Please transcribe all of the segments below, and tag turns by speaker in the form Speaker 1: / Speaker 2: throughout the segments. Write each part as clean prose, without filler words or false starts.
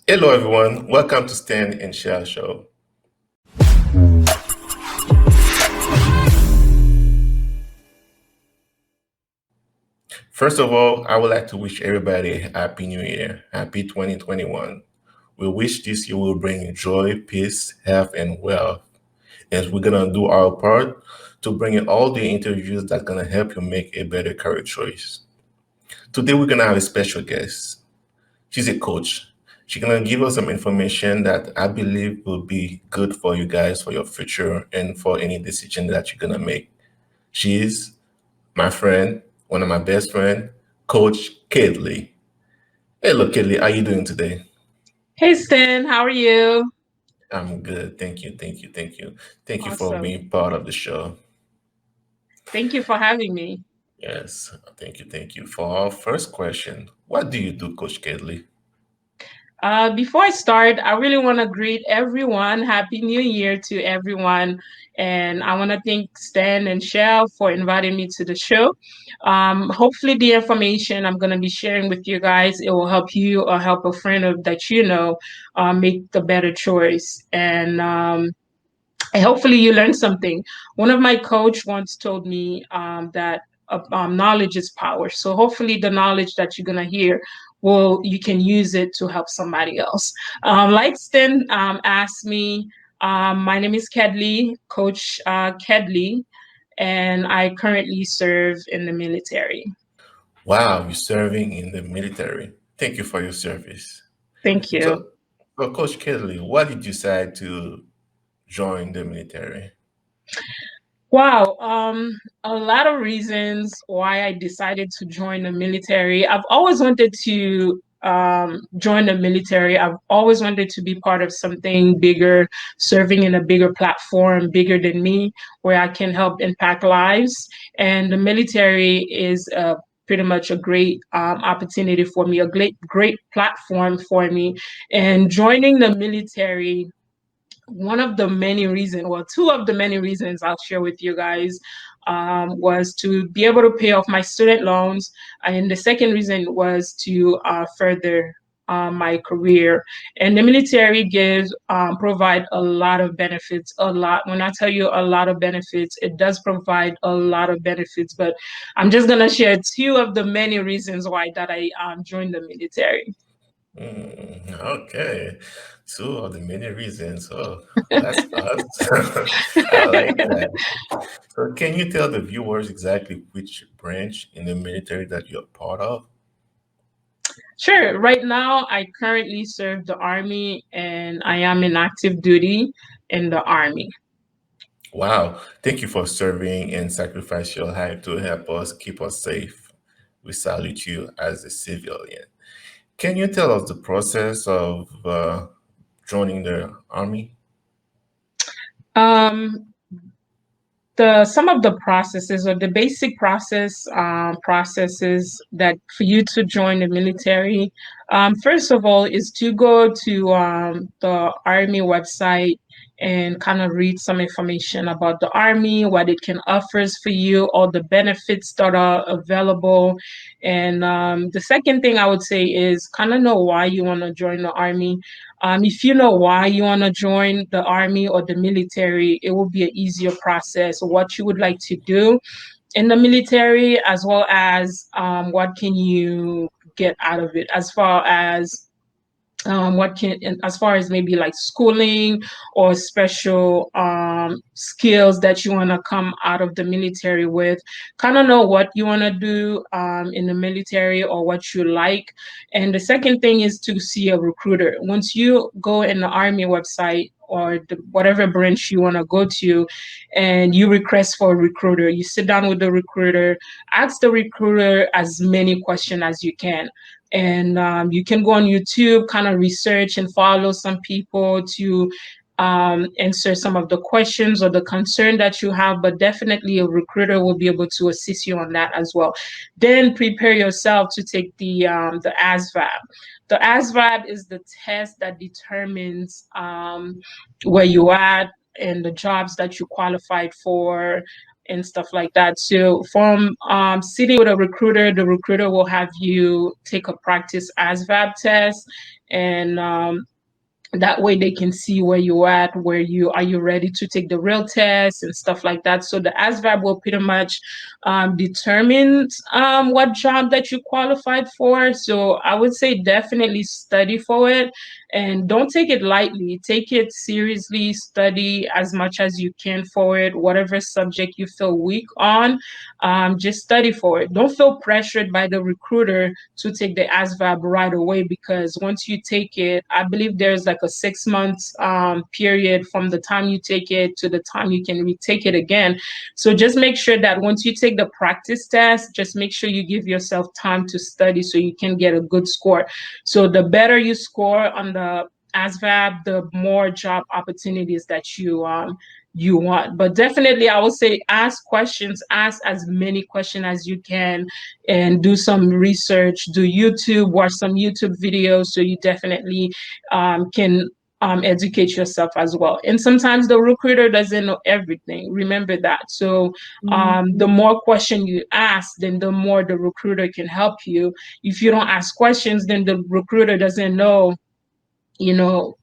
Speaker 1: Hello, everyone. Welcome to Stan&Chelle show. First of all, I would like to wish everybody a happy new year. Happy 2021. We wish this year will bring joy, peace, health, and wealth. And we're going to do our part to bring in all the interviews that's going to help you make a better career choice. Today, we're going to have a special guest. She's a coach. She's going to give us some information that I believe will be good for you guys for your future and for any decision that you're going to make. She's my friend, one of my best friend, Coach Kedly. Hello, Kedly. How you doing today?
Speaker 2: Hey Stan, how are you?
Speaker 1: I'm good. Thank you. Thank you. Thank you. Thank you for
Speaker 2: Awesome.
Speaker 1: being part of the show.
Speaker 2: Thank you for having me.
Speaker 1: Yes. Thank you. Thank you. For our first question, what do you do, Coach Kedly?
Speaker 2: Before I start, I really want to greet everyone. Happy New Year to everyone. And I want to thank Stan and Shell for inviting me to the show. Hopefully, the information I'm going to be sharing with you guys, it will help you or help a friend that you know make the better choice. And hopefully you learn something. One of my coach once told me that knowledge is power. So hopefully the knowledge that you're gonna hear, well, you can use it to help somebody else. Like Stan asked me, my name is Kedly, Coach Kedly, and I currently serve in the military.
Speaker 1: Wow, you're serving in the military. Thank you for your service.
Speaker 2: Thank you.
Speaker 1: So, Coach Kedly, why did you decide to join the military?
Speaker 2: Wow, a lot of reasons why I decided to join the military. I've always wanted to join the military. I've always wanted to be part of something bigger, serving in a bigger platform, bigger than me, where I can help impact lives. And the military is pretty much a great opportunity for me, a great platform for me. And joining the military, one of the many reasons, well, two of the many reasons I'll share with you guys was to be able to pay off my student loans. And the second reason was to further my career. And the military gives, provide a lot of benefits, a lot. When I tell you a lot of benefits, it does provide a lot of benefits, but I'm just going to share two of the many reasons why that I joined the military.
Speaker 1: Okay. Two of the many reasons. Oh, that's fast. I like that. So, can you tell the viewers exactly which branch in the military that you're part of?
Speaker 2: Sure. Right now, I currently serve the Army and I am in active duty in the Army.
Speaker 1: Wow. Thank you for serving and sacrifice your life to help us keep us safe. We salute you as a civilian. Can you tell us the process of joining the army?
Speaker 2: Um, some of the processes or the basic processes that for you to join the military, first of all, is to go to the Army website and kind of read some information about the Army, what it can offers for you, all the benefits that are available. And the second thing I would say is kind of know why you want to join the Army. If you know why you want to join the Army or the military, it will be an easier process. What you would like to do in the military, as well as what can you get out of it, as far as as far as maybe like schooling or special skills that you want to come out of the military with. Kind of know what you want to do in the military or what you like. And the second thing is to see a recruiter. Once you go in the Army website or whatever branch you want to go to, and you request for a recruiter, you sit down with the recruiter, ask the recruiter as many questions as you can. And you can go on YouTube, kind of research and follow some people to answer some of the questions or the concern that you have. But definitely, a recruiter will be able to assist you on that as well. Then prepare yourself to take the ASVAB. The ASVAB is the test that determines where you at and the jobs that you qualified for, and stuff like that. So from sitting with a recruiter, the recruiter will have you take a practice ASVAB test, and that way they can see where you're at, where you are, you ready to take the real test and stuff like that. So the ASVAB will pretty much determine what job that you qualified for. So I would say definitely study for it, and don't take it lightly. Take it seriously, study as much as you can for it. Whatever subject you feel weak on, just study for it. Don't feel pressured by the recruiter to take the ASVAB right away, because once you take it, I believe there's like a 6 month period from the time you take it to the time you can retake it again. So just make sure that once you take the practice test, just make sure you give yourself time to study so you can get a good score. So the better you score on the ASVAB, the more job opportunities that you want. But definitely, I would say ask questions, ask as many questions as you can, and do some research, do YouTube, watch some YouTube videos, so you definitely can educate yourself as well. And sometimes the recruiter doesn't know everything. Remember that. So the more question you ask, then the more the recruiter can help you. If you don't ask questions, then the recruiter doesn't know, you know,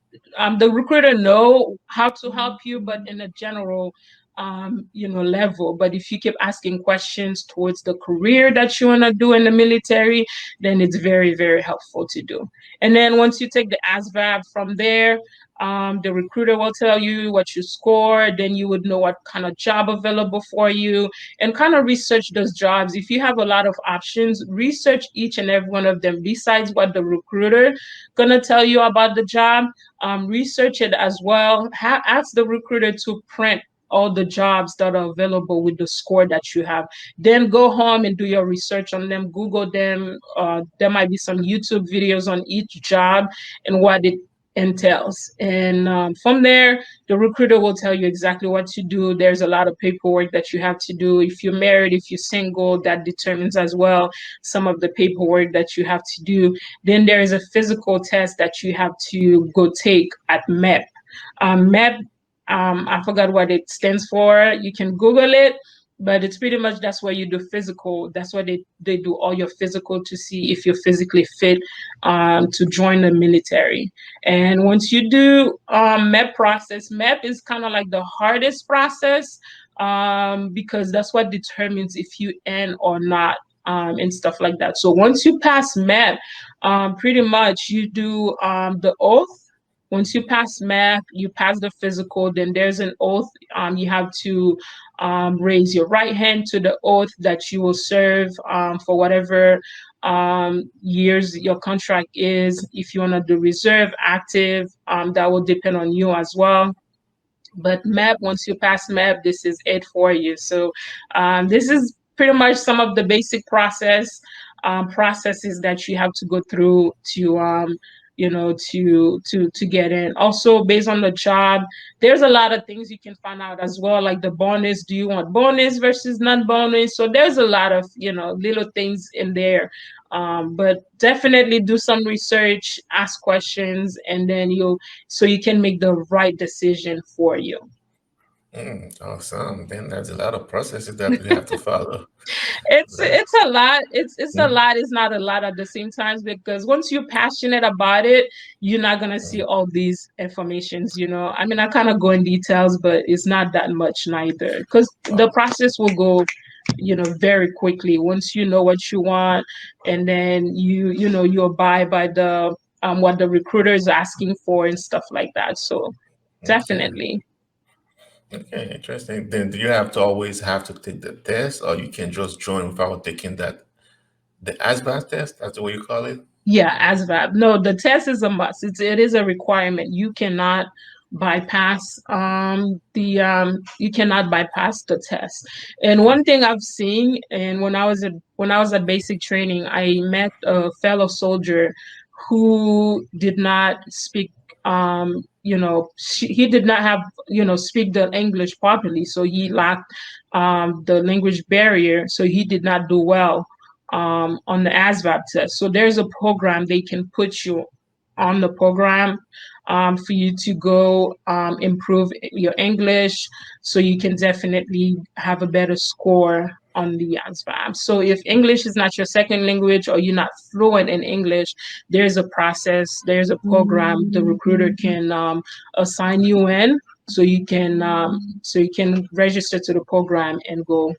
Speaker 2: the recruiter know how to help you, but in a general level. But if you keep asking questions towards the career that you want to do in the military, then it's very, very helpful to do. And then once you take the ASVAB from there, the recruiter will tell you what you scored, then you would know what kind of job available for you, and kind of research those jobs. If you have a lot of options, research each and every one of them besides what the recruiter gonna tell you about the job. Research it as well. Ask the recruiter to print all the jobs that are available with the score that you have. Then go home and do your research on them. Google them. There might be some YouTube videos on each job and what it entails. And from there, the recruiter will tell you exactly what to do. There's a lot of paperwork that you have to do. If you're married, if you're single, that determines as well some of the paperwork that you have to do. Then there is a physical test that you have to go take at MEP. MEP, I forgot what it stands for. You can Google it, but it's pretty much that's where you do physical. That's where they do all your physical to see if you're physically fit to join the military. And once you do MEP process, MEP is kind of like the hardest process because that's what determines if you end or not and stuff like that. So once you pass MEP, pretty much you do the oath. Once you pass math, you pass the physical, then there's an oath. You have to raise your right hand to the oath that you will serve for whatever years your contract is. If you want to do reserve, active, that will depend on you as well. But MEP, once you pass MEP, this is it for you. So this is pretty much some of the basic processes that you have to go through to to get in. Also, based on the job, there's a lot of things you can find out as well, like the bonus. Do you want bonus versus non-bonus? So there's a lot of little things in there. But definitely do some research, ask questions, and then you can make the right decision for you.
Speaker 1: Awesome. Then there's a lot of processes that we have to follow. Right.
Speaker 2: It's a lot. It's a lot. It's not a lot at the same time, because once you're passionate about it, you're not gonna see all these informations. I mean, I kind of go in details, but it's not that much neither, because the
Speaker 1: Oh,
Speaker 2: process will go, very quickly once you know what you want, and then you abide by the what the recruiter is asking for and stuff like that. So
Speaker 1: okay.
Speaker 2: definitely.
Speaker 1: Okay, interesting. Then do you have to always have to take the test, or you can just join without taking the ASVAB test? That's the way you call it?
Speaker 2: Yeah, ASVAB. No, the test is a must. It is a requirement. You cannot bypass you cannot bypass the test. And one thing I've seen, and when I was at basic training, I met a fellow soldier who did not speak he did not have speak the English properly, so he lacked the language barrier, so he did not do well on the ASVAB test. So there's a program they can put you on the program for you to go improve your English so you can definitely have a better score on the ASVAB. So if English is not your second language or you're not fluent in English, there's a process, there's a program the recruiter can assign you in so you can register to the program and go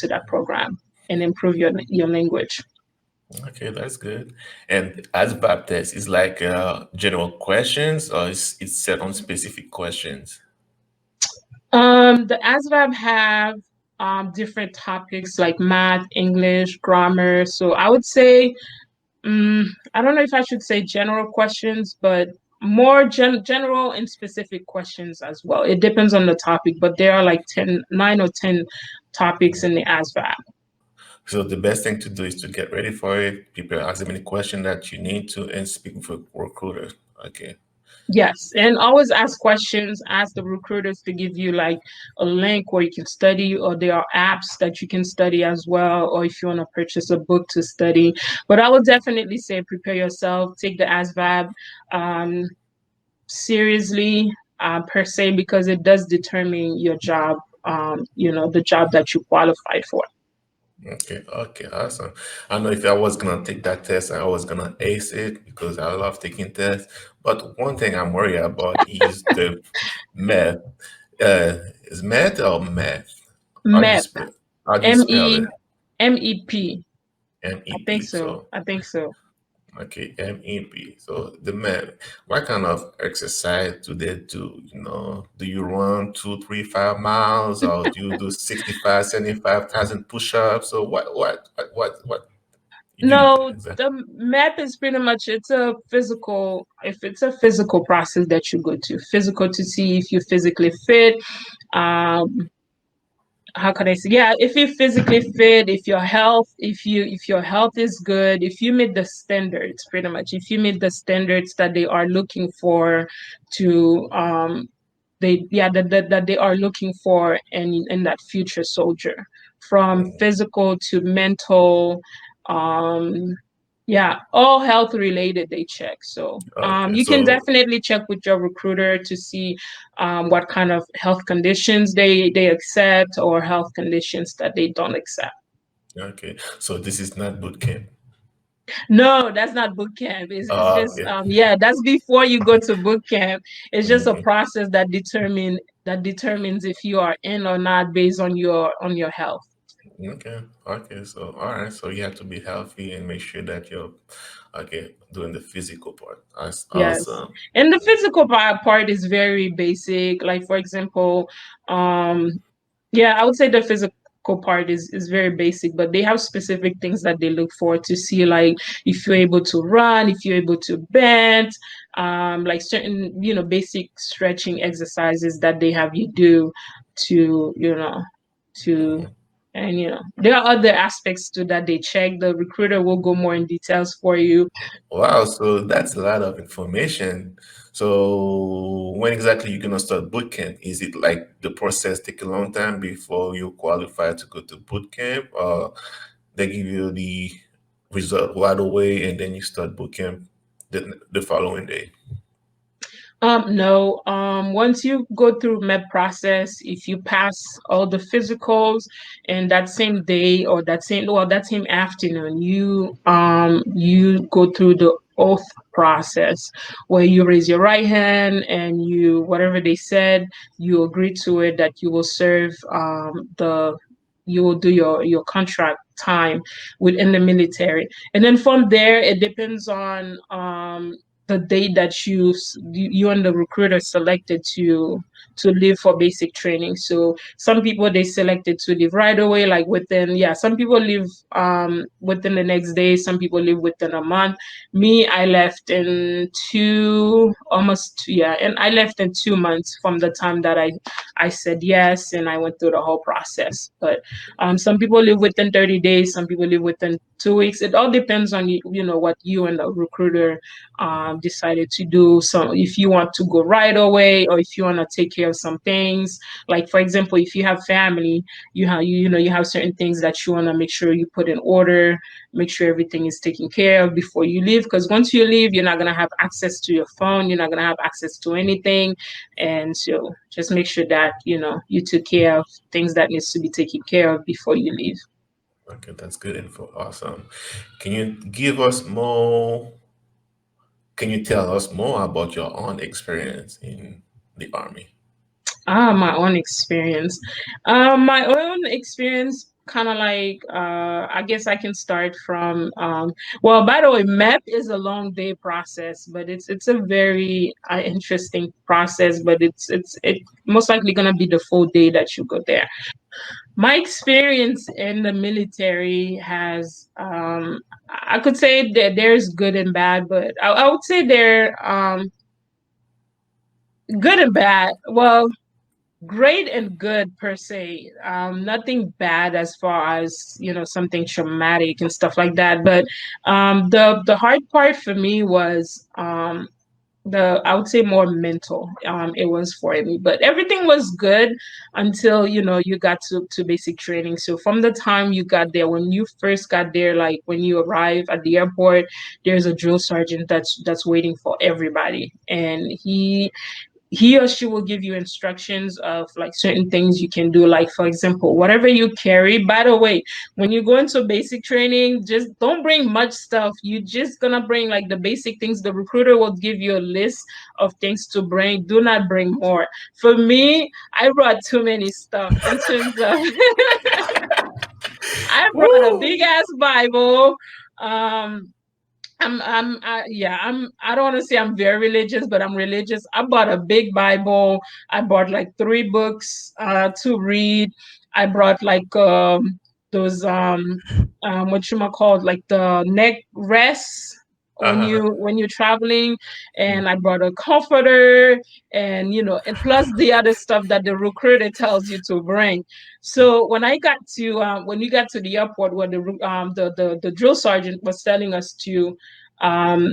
Speaker 2: to that program and improve your language.
Speaker 1: Okay, that's good. And ASVAB test is like general questions, or it's set on specific questions?
Speaker 2: The ASVAB have different topics like math, English, grammar. So I would say, I don't know if I should say general questions, but more general and specific questions as well. It depends on the topic, but there are like 9 or 10 topics in the ASVAB.
Speaker 1: So the best thing to do is to get ready for it, prepare as many questions that you need to, and speak with a recruiter. Okay.
Speaker 2: Yes, and always ask questions. Ask the recruiters to give you like a link where you can study, or there are apps that you can study as well, or if you want to purchase a book to study. But I would definitely say prepare yourself, take the ASVAB seriously, per se, because it does determine your job, the job that you qualified for.
Speaker 1: Okay, okay, awesome. I know if I was gonna take that test, I was gonna ace it because I love taking tests. But one thing I'm worried about is the math. Is math or math? How do you
Speaker 2: MEP,
Speaker 1: spell? How do you
Speaker 2: M
Speaker 1: spell
Speaker 2: E
Speaker 1: it?
Speaker 2: MEP. I think
Speaker 1: MEP.
Speaker 2: so.
Speaker 1: So
Speaker 2: I think so.
Speaker 1: okay, MEP. So the math. What kind of exercise do they do? Do you run 2, 3, 5 miles, or do you do 65, 75,000 push-ups? Or what you do
Speaker 2: No,
Speaker 1: exactly?
Speaker 2: the map is pretty much it's a physical if it's a physical process that you go to. Physical to see if you're physically fit. Um how can I say? Yeah, if you're physically fit, if your health is good, if you meet the standards, pretty much, if you meet the standards that they are looking for to that they are looking for in that future soldier, from
Speaker 1: Mm,
Speaker 2: physical to mental, um yeah, all health related they check. So
Speaker 1: okay,
Speaker 2: you can
Speaker 1: so
Speaker 2: definitely check with your recruiter to see what kind of health conditions they accept or health conditions that they don't accept.
Speaker 1: okay, so this is not boot camp.
Speaker 2: No, that's not boot camp. It's just
Speaker 1: Okay.
Speaker 2: yeah, that's before you go to boot camp. It's just a
Speaker 1: Mhm.
Speaker 2: process that determines if you are in or not based on your health.
Speaker 1: Okay. Okay. So all right. So you have to be healthy and make sure that you're okay doing the physical part. That's
Speaker 2: Yes.
Speaker 1: awesome.
Speaker 2: And the physical part is very basic. Like for example, um yeah, I would say the physical part is very basic, but they have specific things that they look for to see, like if you're able to run, if you're able to bend, like certain, basic stretching exercises that they have you do to, to,
Speaker 1: Mhm.
Speaker 2: and there are other aspects to that they check. The recruiter will go more in details for you.
Speaker 1: Wow. So that's a lot of information. So when exactly you're gonna start boot camp? Is it like the process take a long time before you qualify to go to boot camp, or they give you the result right away and then you start boot camp the following day?
Speaker 2: No. Once you go through med process, if you pass all the physicals, and that same day or that same afternoon, you go through the oath process where you raise your right hand and you whatever they said, you agree to it that you will serve the you will do your contract time within the military, and then from there it depends on the date that you and the recruiter selected to leave for basic training. So some people they selected to leave right away, like within some people leave within the next day, some people leave within a month. Me, I left in and I left in 2 months from the time that I said yes and I went through the whole process. But some people live within 30 days, some people live within 2 weeks. It all depends on what you and the recruiter decided to do. So if you want to go right away, or if you want to take care of some things, like for example, if you have family, you have certain things that you want to make sure you put in order make sure everything is taken care of before you leave. Because once you leave, you're not going to have access to your phone, you're not going to have access to anything. And so just make sure that, you took care of things that needs to be taken care of before you leave.
Speaker 1: Okay, that's good info. Awesome. Can you give us more? Can you tell us more about your own experience in the army?
Speaker 2: My own experience. My own experience kind of like I guess I can start from well, by the way, MEP is a long day process, but it's a very interesting process, but it most likely gonna be the full day that you go there. My experience in the military has I could say that there's good and bad, but I would say they're good and bad. Well, great and good per se. Nothing bad as far as something traumatic and stuff like that. But the hard part for me was the I would say more mental. It was for me, but everything was good until you got to basic training. So from the time you got there, when you first got there, like when you arrive at the airport, there's a drill sergeant that's waiting for everybody, and he or she will give you instructions of like certain things you can do, like for example whatever you carry. By the way, when you go into basic training, just don't bring much stuff. You just gonna bring like the basic things. The recruiter will give you a list of things to bring. Do not bring more. For me, I brought too many stuff in terms of I brought a big
Speaker 1: Woo!
Speaker 2: ass Bible. um I don't want to say I'm very religious, but I'm religious. I bought a big Bible. I bought like three books to read. I brought like those what you might call like the neck rests
Speaker 1: Uh-huh.
Speaker 2: when you're traveling, and I brought a comforter, and and plus the other stuff that the recruiter tells you to bring. So when you got to the airport, where the drill sergeant was telling us to um,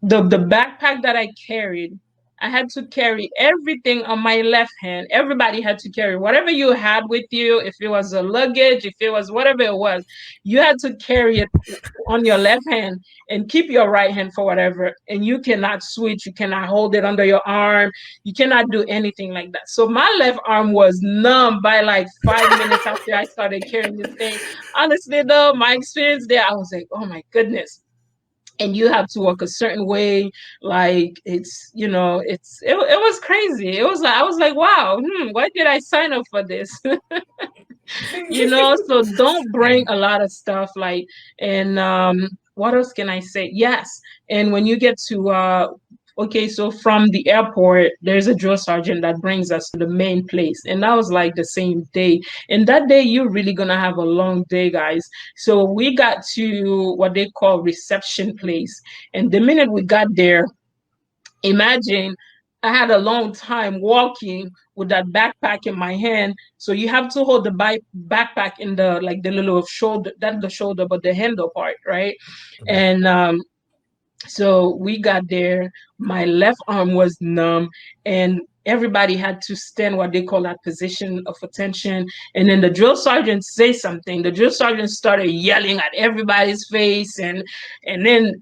Speaker 2: the backpack that I carried, I had to carry everything on my left hand. Everybody had to carry whatever you had with you. If it was a luggage, if it was whatever it was, you had to carry it on your left hand and keep your right hand for whatever. And you cannot switch. You cannot hold it under your arm. You cannot do anything like that. So my left arm was numb by like 5 minutes after I started carrying this thing. Honestly, though, my experience there, I was like, oh my goodness. And you have to walk a certain way, like it was crazy. It was like I was like, wow, why did I sign up for this? So don't bring a lot of stuff, like. And what else can I say? Yes. And when you get to okay, so from the airport, there's a drill sergeant that brings us to the main place, and that was like the same day. And that day you're really gonna have a long day, guys. So we got to what they call reception place, and the minute we got there, imagine, I had a long time walking with that backpack in my hand. So you have to hold the backpack in the like the little shoulder, not the shoulder, but the handle part, right? And so we got there. My left arm was numb, and everybody had to stand what they call that position of attention. And then the drill sergeant say something. The drill sergeant started yelling at everybody's face, and then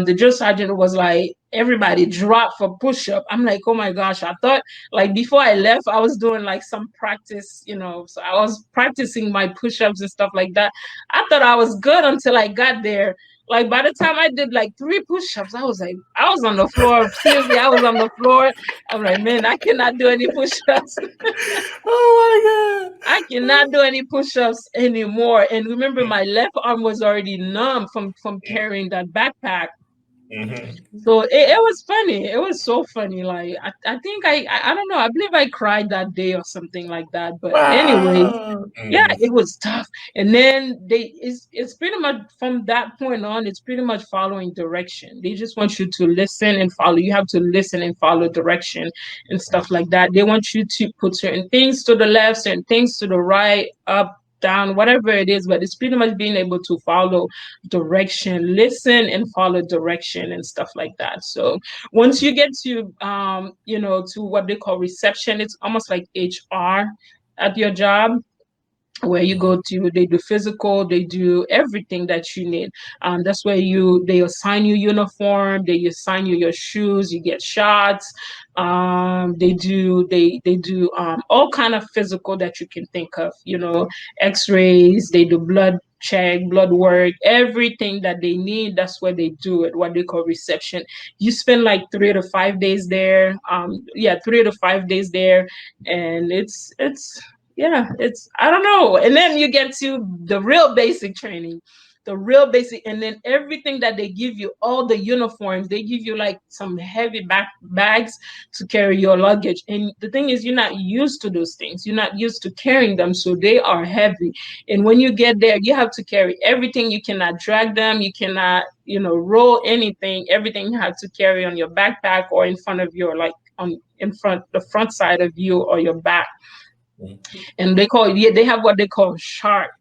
Speaker 2: the drill sergeant was like, "Everybody drop for push up." I'm like, "Oh my gosh!" I thought like before I left, I was doing like some practice, So I was practicing my push ups and stuff like that. I thought I was good until I got there. Like by the time I did like three push-ups, I was like, I was on the floor. Seriously, I was on the floor. I'm like, man, I cannot do any push-ups.
Speaker 1: Oh
Speaker 2: I
Speaker 1: my God.
Speaker 2: cannot do any push-ups anymore. And remember, my left arm was already numb from carrying that backpack.
Speaker 1: Mm-hmm.
Speaker 2: So it was funny. It was so funny. Like I think I don't know. I believe I cried that day or something like that. But anyway,
Speaker 1: Wow.
Speaker 2: yeah,
Speaker 1: Mm-hmm.
Speaker 2: it was tough. And then it's pretty much from that point on, it's pretty much following direction. They just want you to listen and follow. You have to listen and follow direction and stuff like that. They want you to put certain things to the left, certain things to the right, up, down, whatever it is, but it's pretty much being able to follow direction, listen and follow direction and stuff like that. So once you get to to what they call reception, it's almost like HR at your job. where you go to, they do physical, they do everything that you need. That's where they assign you uniform, they assign you your shoes, you get shots. They do all kind of physical that you can think of, x-rays, they do blood check, blood work, everything that they need. That's where they do it, what they call reception. You spend like 3 to 5 days there. Yeah, 3 to 5 days there. And it's yeah, it's, I don't know. And then you get to the real basic training, the real basic, and then everything that they give you, all the uniforms, they give you like some heavy bags to carry your luggage. And the thing is, you're not used to those things, you're not used to carrying them, so they are heavy. And when you get there, you have to carry everything. You cannot drag them, you cannot, roll anything. Everything you have to carry on your backpack or in front of your, like, on in front, the front side of you or your back. And yeah, they have what they call shark.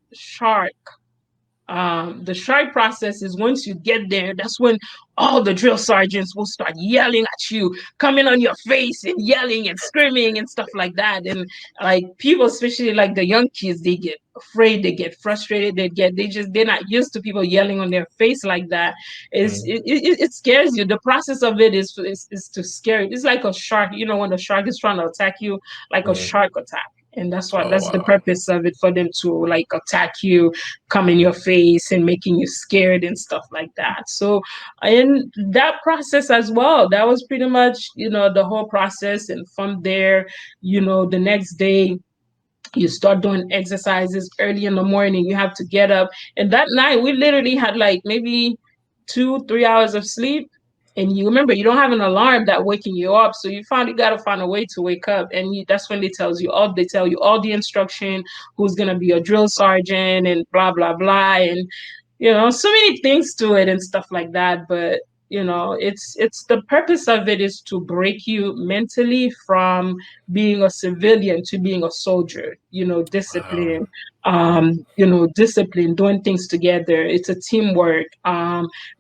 Speaker 2: The shy process is, once you get there, that's when all the drill sergeants will start yelling at you, coming on your face and yelling and screaming and stuff like that. And like people, especially like the young kids, they get afraid, they get frustrated, they're not used to people yelling on their face like that. It scares you. The process of it is to scare you. It's like a shark, when the shark is trying to attack you, like a
Speaker 1: Mm.
Speaker 2: shark attack. And
Speaker 1: Oh
Speaker 2: that's the
Speaker 1: wow.
Speaker 2: purpose of it, for them to like attack you, come in your face and making you scared and stuff like that. So in that process as well, that was pretty much, the whole process. And from there, the next day, you start doing exercises early in the morning. You have to get up. And that night, we literally had like maybe 2, 3 hours of sleep. And you remember, you don't have an alarm that waking you up, so you got to find a way to wake up. And that's when they tell you all the instruction, who's gonna be a drill sergeant, and blah blah blah. And so many things to it and stuff like that. But it's the purpose of it is to break you mentally from being a civilian to being a soldier.
Speaker 1: Wow.
Speaker 2: Discipline, doing things together. It's a teamwork.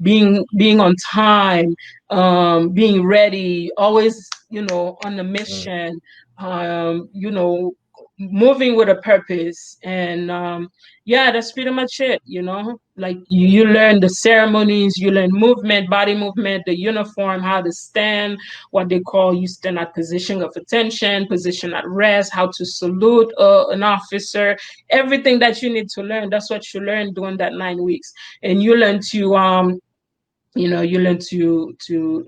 Speaker 2: Being on time, being ready, always, on the
Speaker 1: Mm,
Speaker 2: mission. Moving with a purpose. And yeah, that's pretty much it. Like you learn the ceremonies, you learn movement, body movement, the uniform, how to stand, what they call, you stand at position of attention, position at rest, how to salute an officer, everything that you need to learn. That's what you learn during that 9 weeks. And you learn to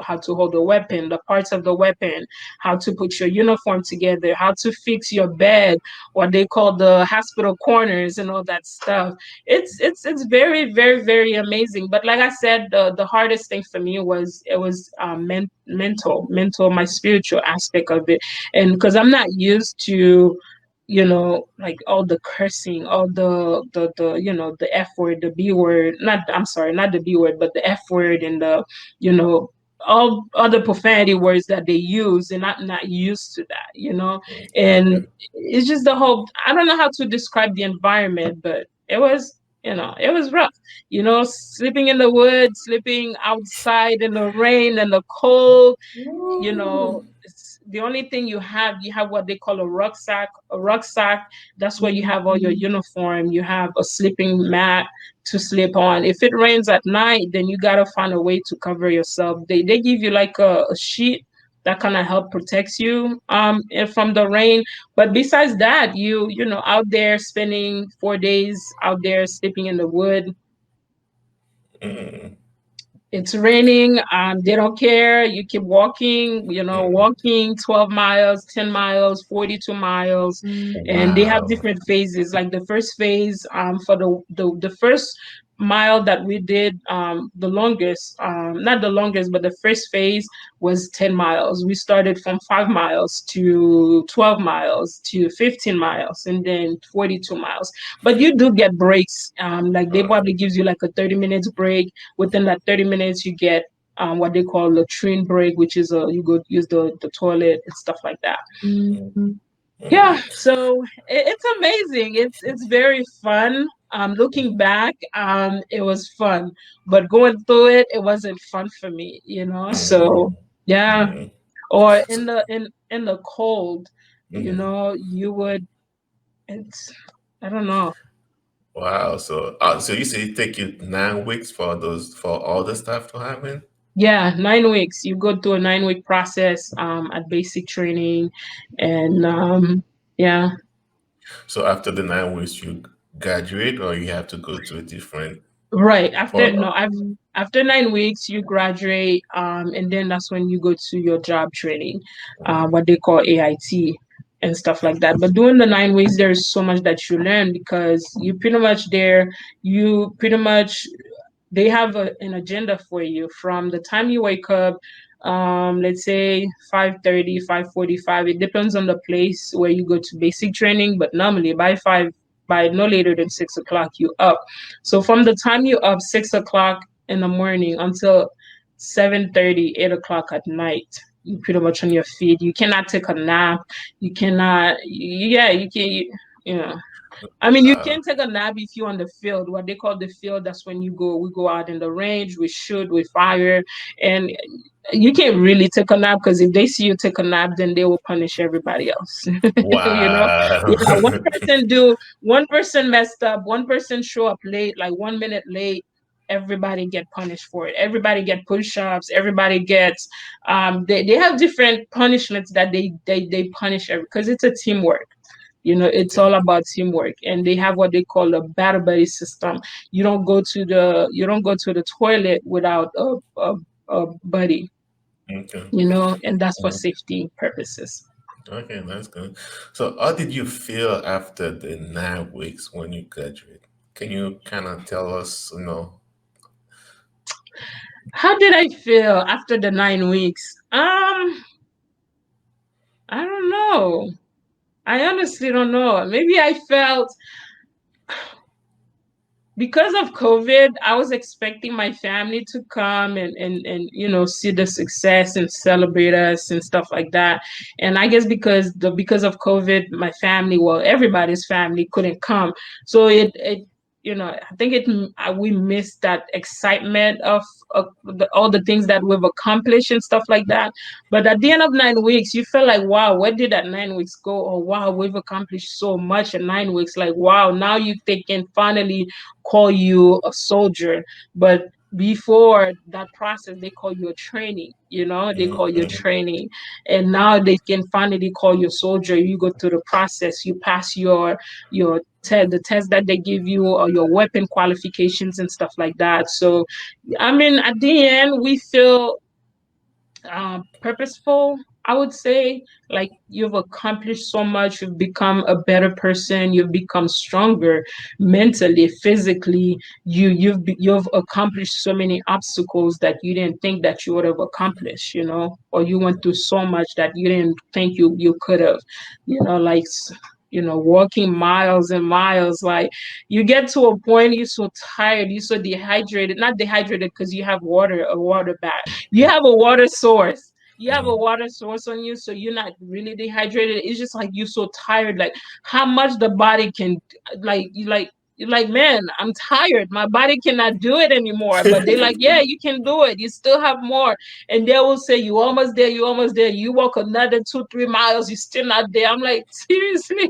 Speaker 2: how to hold a weapon, the parts of the weapon, how to put your uniform together, how to fix your bed, what they call the hospital corners, and all that stuff. It's very, very, very amazing. But like I said, the hardest thing for me was mental, my spiritual aspect of it. And because I'm not used to, like all the cursing, all the F word, the B word, not, I'm sorry, not the B word, but the F word, and you know, all other profanity words that they use, and I'm not used to that. And
Speaker 1: okay.
Speaker 2: it's just the whole, I don't know how to describe the environment, but it was rough, sleeping in the woods, sleeping outside in the rain and the cold. It's the only thing you have what they call a rucksack. That's where you have all your uniform, you have a sleeping mat to sleep on. If it rains at night, then you got to find a way to cover yourself. They give you like a sheet that kind of help protects you from the rain. But besides that, out there spending 4 days out there sleeping in the wood.
Speaker 1: Mm,
Speaker 2: It's raining. They don't care. You keep walking,
Speaker 1: mm.
Speaker 2: walking 12 miles, 10 miles, 42 miles. And they have
Speaker 1: Wow.
Speaker 2: different phases. Like the first phase, for the first mile that we did, the longest, not the longest, but the first phase was 10 miles. We started from 5 miles to 12 miles to 15 miles and then 42 miles. But you do get breaks. Like they
Speaker 1: Okay.
Speaker 2: probably gives you like a 30 minutes break. Within that 30 minutes, you get what they call latrine break, which is you go use the toilet and stuff like that.
Speaker 1: Mm,
Speaker 2: Yeah,
Speaker 1: mm,
Speaker 2: so it's amazing. It's very fun. Looking back, it was fun, but going through it, it wasn't fun for me.
Speaker 1: mm,
Speaker 2: So yeah,
Speaker 1: mm.
Speaker 2: or
Speaker 1: So,
Speaker 2: in the cold,
Speaker 1: mm,
Speaker 2: you would. It's I don't know.
Speaker 1: Wow. So, so you say it take you 9 weeks for those for all the stuff to happen.
Speaker 2: Yeah, 9 weeks. You go through a 9 week process at basic training, and yeah,
Speaker 1: So after the 9 weeks, you graduate, or you have to go to a different.
Speaker 2: right.
Speaker 1: For
Speaker 2: After 9 weeks, you graduate, and then that's when you go to your job training, what they call AIT and stuff like that. But during the 9 weeks, there's so much that you learn because you pretty much there. You pretty much they have an agenda for you from the time you wake up, let's say 5:30, 5:45. It depends on the place where you go to basic training, but normally by no later than 6 o'clock you up. So from the time you up 6 o'clock in the morning until 7:30, 8 o'clock at night, you pretty much on your feet. You cannot take a nap. You cannot, yeah, you can, you know. I mean, you
Speaker 1: uh,
Speaker 2: can take a nap if you're on the field. What they call the field, that's when we go out in the range, we shoot, we fire, and you can't really take a nap because if they see you take a nap, then they will punish everybody else. You know,
Speaker 1: wow.
Speaker 2: yeah. One person messed up, one person show up late, like 1 minute late. Everybody get punished for it. Everybody get push-ups. Everybody gets. They have different punishments that they punish because it's a teamwork. It's
Speaker 1: Okay.
Speaker 2: all about teamwork, and they have what they call a battle buddy system. You don't go to the toilet without a buddy,
Speaker 1: Okay.
Speaker 2: and that's for
Speaker 1: Mhm.
Speaker 2: safety purposes.
Speaker 1: Okay, that's good. So, how did you feel after the 9 weeks when you graduate? Can you kind of tell us,
Speaker 2: How did I feel after the 9 weeks? I don't know. I honestly don't know. Maybe I felt because of COVID, I was expecting my family to come and see the success and celebrate us and stuff like that. And I guess because of COVID, my family, well, everybody's family couldn't come. So I think we missed that excitement of all the things that we've accomplished and stuff like that. But at the end of 9 weeks, you feel like, wow, where did that 9 weeks go? Or wow, we've accomplished so much in 9 weeks. Like, wow, now they can finally call you a soldier. But before that process, they call you a training. They call you a
Speaker 1: Mhm.
Speaker 2: training, and now they can finally call you a soldier. You go through the process, you pass the test that they give you, or your weapon qualifications and stuff like that. So, I mean, at the end, we feel purposeful, I would say. Like, you've accomplished so much, you've become a better person, you've become stronger mentally, physically. You've accomplished so many obstacles that you didn't think that you would have accomplished, or you went through so much that you didn't think you could have, like, walking miles and miles. Like, you get to a point, you're so tired, you're so dehydrated, not dehydrated because you have a water bag, you have a water source. You have a
Speaker 1: Mhm.
Speaker 2: water source on you, so you're not really dehydrated. It's just like you're so tired, like how much the body can, you're like, man, I'm tired. My body cannot do it anymore. But they're like, yeah, you can do it. You still have more. And they will say, you almost there, you almost there. You walk another 2, 3 miles, you're still not there. I'm like, seriously?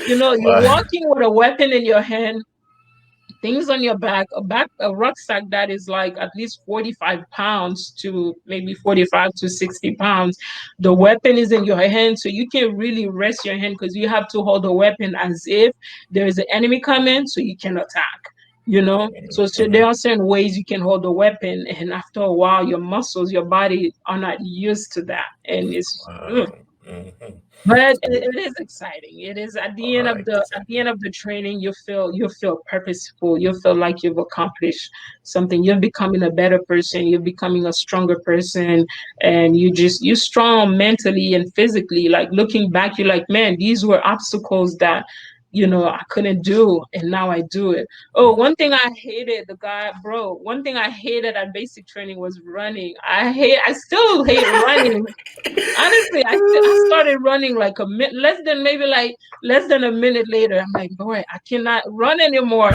Speaker 2: You're
Speaker 1: Wow.
Speaker 2: walking with a weapon in your hand, things on your back, a rucksack that is like at least 45 pounds to maybe 45 to 60 pounds. The weapon is in your hand, so you can really rest your hand because you have to hold the weapon as if there is an enemy coming, so you can attack. So there
Speaker 1: Mhm.
Speaker 2: are certain ways you can hold the weapon, and after a while, your muscles, your body are not used to that, and it's ugh.
Speaker 1: Wow. Mhm.
Speaker 2: But it is exciting. It is at the
Speaker 1: All
Speaker 2: end of
Speaker 1: right,
Speaker 2: the training, you feel purposeful. You feel like you've accomplished something. You're becoming a better person. You're becoming a stronger person, and you're strong mentally and physically. Like, looking back, you're like, man, these were obstacles that I couldn't do, and now I do it. Oh, one thing I hated, the guy, bro. One thing I hated at basic training was running. I still hate running. Honestly, I started running like less than a minute later. I'm like, boy, I cannot run anymore,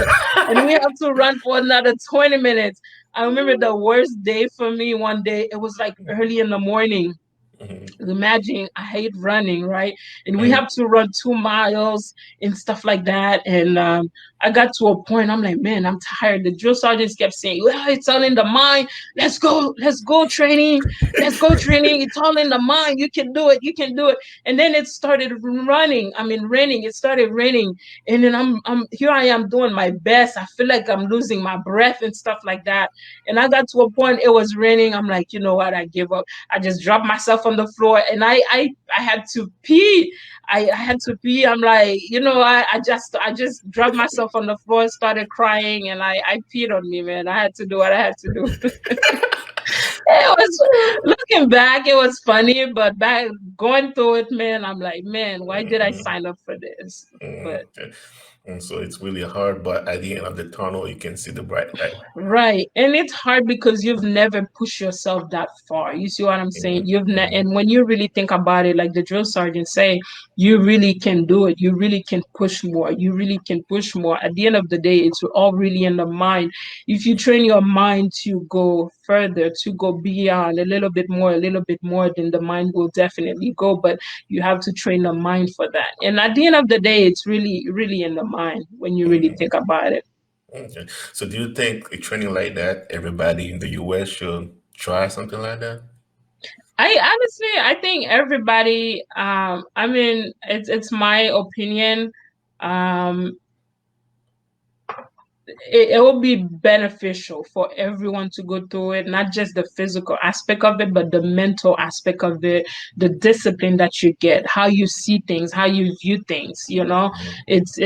Speaker 2: and we have to run for another 20 minutes. I remember the worst day for me. One day, it was like early in the morning.
Speaker 1: Mhm.
Speaker 2: Imagine, I hate running, right? And we
Speaker 1: Mhm.
Speaker 2: have to run 2 miles and stuff like that. And I got to a point, I'm like, man, I'm tired. The drill sergeants kept saying, well, it's all in the mind. Let's go training. Let's go training. It's all in the mind. You can do it. You can do it. And then it started running. I mean, raining. It started raining. And then I'm here I am doing my best. I feel like I'm losing my breath and stuff like that. And I got to a point, it was raining. I'm like, you know what? I give up. I just dropped myself on the floor, and I had to pee. I had to pee. I'm like, I just dropped myself on the floor, started crying, and I peed on me, man. I had to do what I had to do. It was, looking back, it was funny, but back going through it, man, I'm like, man, why did I
Speaker 1: Mhm.
Speaker 2: sign up for this? But
Speaker 1: Okay. And so it's really hard, but at the end of the tunnel, you can see the bright light.
Speaker 2: right. And it's hard because you've never pushed yourself that far. You see what I'm saying?
Speaker 1: Mhm.
Speaker 2: And when you really think about it, like the drill sergeant say, you really can do it. You really can push more. You really can push more. At the end of the day, it's all really in the mind. If you train your mind to go further, to go beyond a little bit more, then the mind will definitely go. But you have to train the mind for that. And at the end of the day, it's really, really in the mind when you really
Speaker 1: Mhm.
Speaker 2: think about it.
Speaker 1: Okay. So do you think a training like that, everybody in the US should try something like that?
Speaker 2: I honestly, I think everybody. I mean, it's my opinion. Um, it will be beneficial for everyone to go through it, not just the physical aspect of it, but the mental aspect of it, the discipline that you get, how you see things, how you view things.
Speaker 1: Mhm.
Speaker 2: It's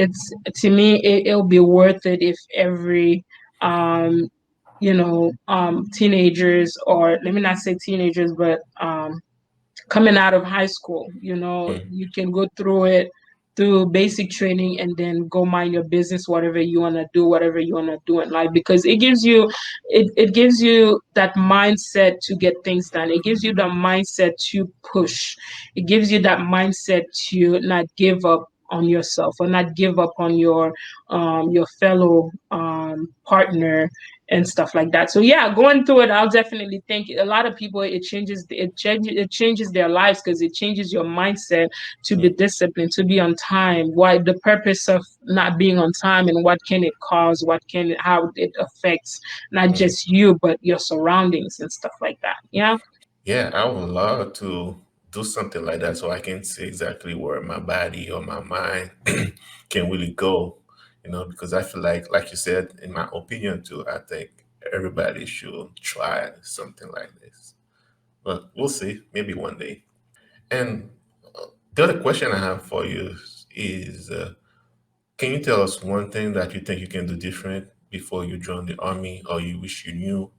Speaker 2: to me, it'll be worth it if every teenagers, or let me not say teenagers, but coming out of high school.
Speaker 1: Mhm.
Speaker 2: You can go through it through basic training and then go mind your business, whatever you want to do, whatever you want to do in life, because it gives you that mindset to get things done. It gives you the mindset to push. It gives you that mindset to not give up on yourself, or not give up on your fellow partner and stuff like that. So yeah, going through it, I'll definitely think a lot of people, it changes their lives, because it changes your mindset to be
Speaker 1: Mhm.
Speaker 2: disciplined, to be on time. Why the purpose of not being on time, and what can it cause? How it affects not
Speaker 1: Mhm.
Speaker 2: just you but your surroundings and stuff like that. Yeah.
Speaker 1: Yeah, I would love to do something like that so I can see exactly where my body or my mind can really go, because I feel like you said, in my opinion too, I think everybody should try something like this. But we'll see, maybe one day. And the other question I have for you is, can you tell us one thing that you think you can do different before you join the army, or you wish you knew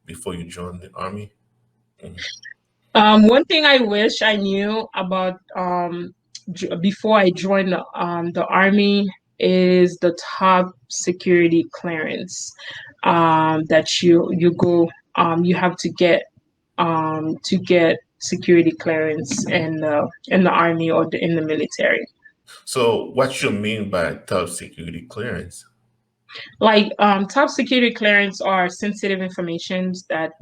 Speaker 1: before you joined the army? Mhm.
Speaker 2: One thing I wish I knew about before I joined the army is the top security clearance that you have to get security clearance in the army, or in the military.
Speaker 1: So, what you mean by top security clearance?
Speaker 2: Like top security clearance are sensitive informations that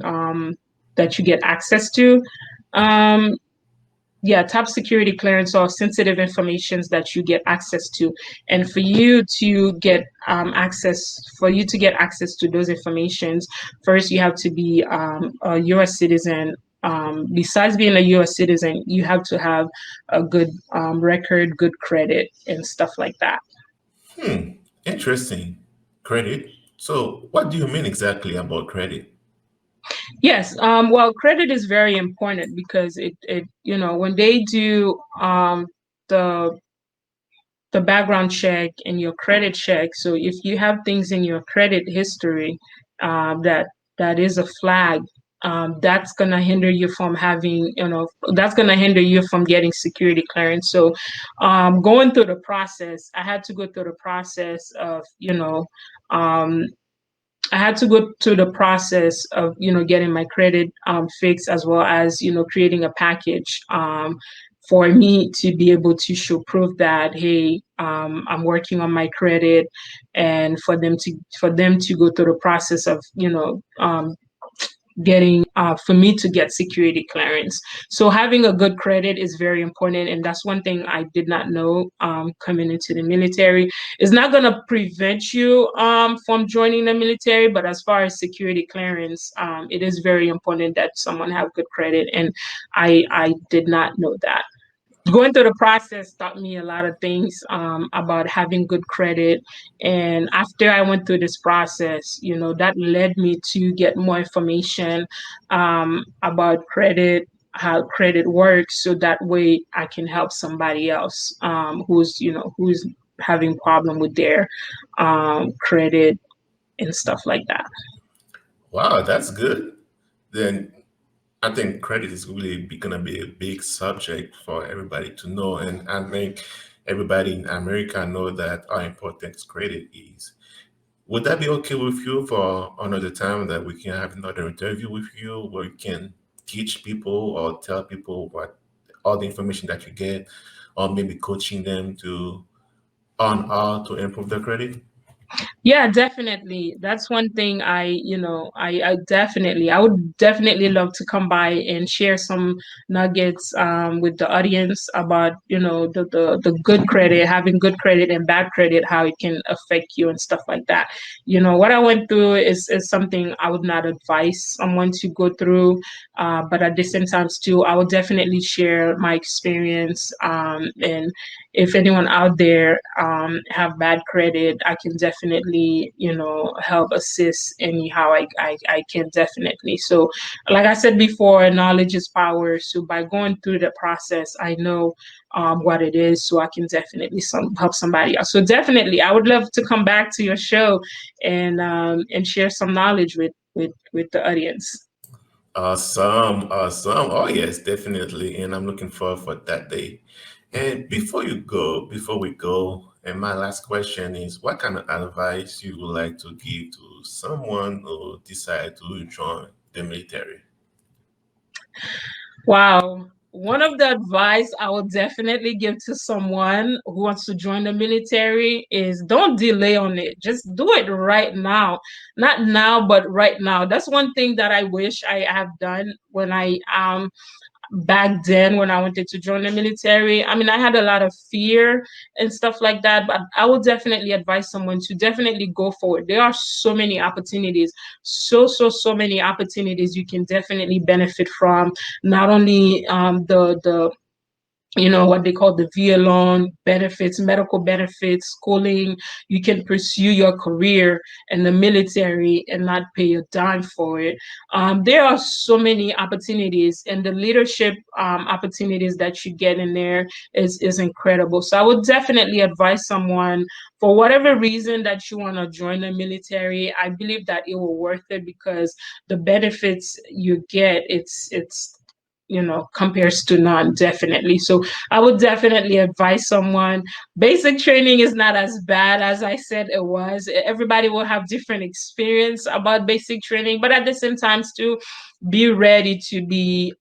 Speaker 2: you get access to. Um, yeah, top security clearance or sensitive informations that you get access to. And for you to get access to those informations, first you have to be a US citizen. Besides being a US citizen, you have to have a good record, good credit, and stuff like that.
Speaker 1: Hmm, interesting. Credit. So, what do you mean exactly about credit?
Speaker 2: Yes, well, credit is very important, because when they do the the background check and your credit check. So if you have things in your credit history that is a flag, that's gonna hinder you from that's gonna hinder you from getting security clearance. So going through the process, I had to go through the process of um, I had to go through the process of getting my credit fixed, as well as creating a package for me to be able to show proof that, hey, I'm working on my credit, and for them to go through the process of getting for me to get security clearance. So having a good credit is very important, and that's one thing I did not know coming into the military. It's not going to prevent you from joining the military, but as far as security clearance, it is very important that someone have good credit, and I did not know that. Going through the process taught me a lot of things about having good credit. And after I went through this process, that led me to get more information about credit, how credit works, so that way I can help somebody else who's having problem with their credit and stuff like that.
Speaker 1: Wow, that's good. Then I think credit is really gonna be a big subject for everybody to know, and I think everybody in America know that how important credit is. Would that be okay with you for another time that we can have another interview with you where you can teach people or tell people what all the information that you get, or maybe coaching them to on how to improve their credit?
Speaker 2: Yeah, definitely. That's one thing I would definitely love to come by and share some nuggets with the audience about, the good credit, having good credit and bad credit, how it can affect you and stuff like that. What I went through is something I would not advise someone to go through. But at the same time, too, I will definitely share my experience. And if anyone out there have bad credit, I can definitely help assist anyhow I can, definitely. So like I said before, knowledge is power. So by going through the process, I know what it is, so I can definitely help somebody else. So definitely I would love to come back to your show and share some knowledge with the audience.
Speaker 1: Awesome, awesome. Oh yes, definitely. And I'm looking forward for that day. And before we go, and my last question is, what kind of advice you would like to give to someone who decide to join the military?
Speaker 2: Wow. One of the advice I would definitely give to someone who wants to join the military is don't delay on it. Just do it right now. Not now, but right now. That's one thing that I wish I have done when I back then when I wanted to join the military. I mean, I had a lot of fear and stuff like that, but I would definitely advise someone to definitely go forward. There are so many opportunities, so many opportunities you can definitely benefit from. Not only the what they call the VA loan benefits, medical benefits, schooling. You can pursue your career in the military and not pay a dime for it. There are so many opportunities, and the leadership opportunities that you get in there is incredible. So I would definitely advise someone, for whatever reason that you want to join the military, I believe that it will worth it because the benefits you get, it's compares to none, definitely. So I would definitely advise someone. Basic training is not as bad as I said it was. Everybody will have different experience about basic training, but at the same time too, be ready to be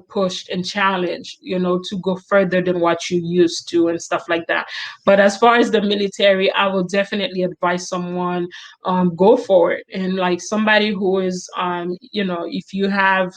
Speaker 2: pushed and challenged, to go further than what you used to and stuff like that. But as far as the military, I will definitely advise someone go for it. And like somebody who is if you have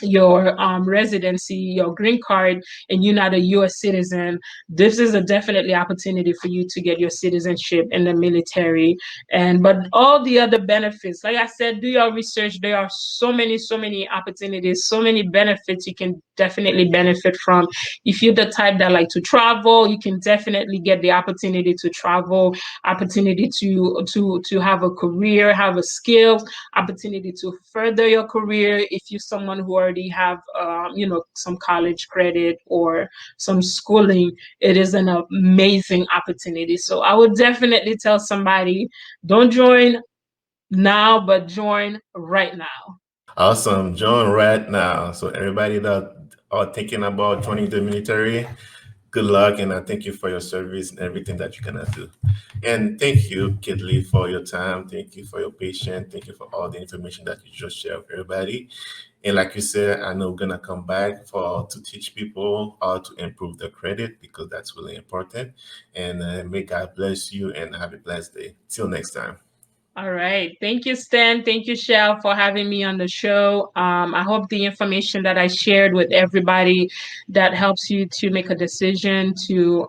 Speaker 2: your residency, your green card, and you're not a U.S. citizen, this is a definitely opportunity for you to get your citizenship in the military. And but all the other benefits, like I said, do your research. There are so many opportunities, so many benefits you can definitely benefit from. If you're the type that like to travel, you can definitely get the opportunity to travel, opportunity to have a career, have a skill, opportunity to further your career. If you're someone who already have some college credit or some schooling, it is an amazing opportunity. So I would definitely tell somebody, don't join now, but join right now.
Speaker 1: Awesome, John, right now. So everybody that are thinking about joining the military, good luck, and I thank you for your service and everything that you're gonna do. And thank you, Kedly, for your time. Thank you for your patience. Thank you for all the information that you just shared with everybody. And like you said, I know we're gonna come back for to teach people how to improve their credit because that's really important. And may God bless you and have a blessed day. Till next time.
Speaker 2: All right. Thank you, Stan. Thank you, Shell, for having me on the show. I hope the information that I shared with everybody that helps you to make a decision to,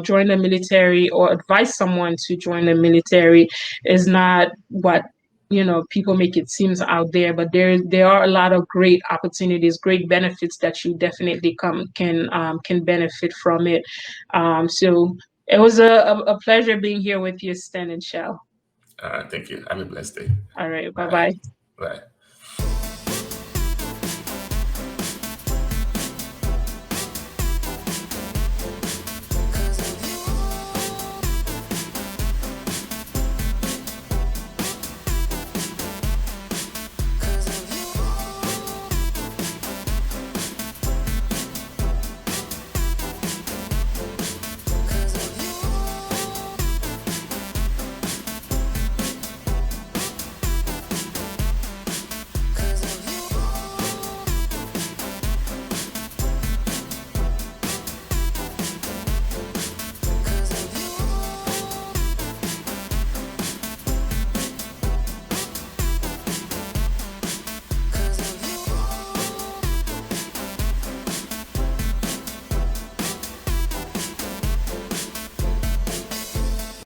Speaker 2: join the military or advise someone to join the military is not what people make it seems out there, but there are a lot of great opportunities, great benefits that you definitely can benefit from it. So it was a pleasure being here with you, Stan and Shell.
Speaker 1: Thank you. Have a blessed day.
Speaker 2: All right. Bye
Speaker 1: Bye.
Speaker 2: bye.
Speaker 1: Bye.